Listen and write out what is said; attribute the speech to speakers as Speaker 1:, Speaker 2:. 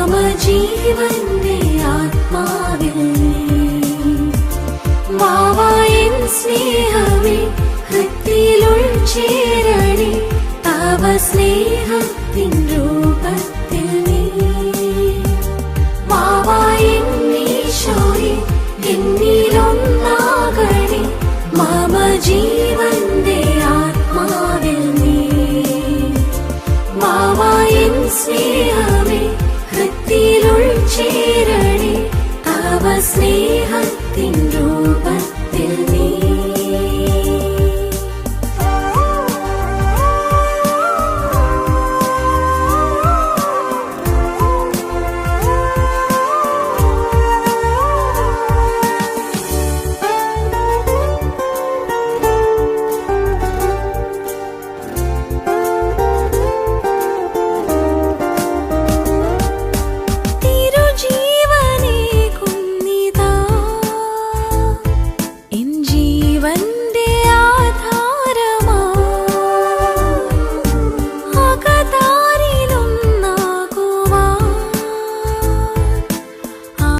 Speaker 1: മമ ജീവന്റെ ആത്മാവിൽ വാവായൻ സ്നേഹമേ ഹൃത്തിലുൾ ചേരണേ തവ സ്നേഹത്തിൻ രൂപത്തിൽ നീ വാവായൻ ഈശോയെ എന്നിലൊന്നാകണേ മമ ജീവന്റെ ആത്മാവിൽ നീ വാവായൻ സ്നേഹമേ ഹൃത്തിലുൾ ചേരണേ തവ സ്നേഹ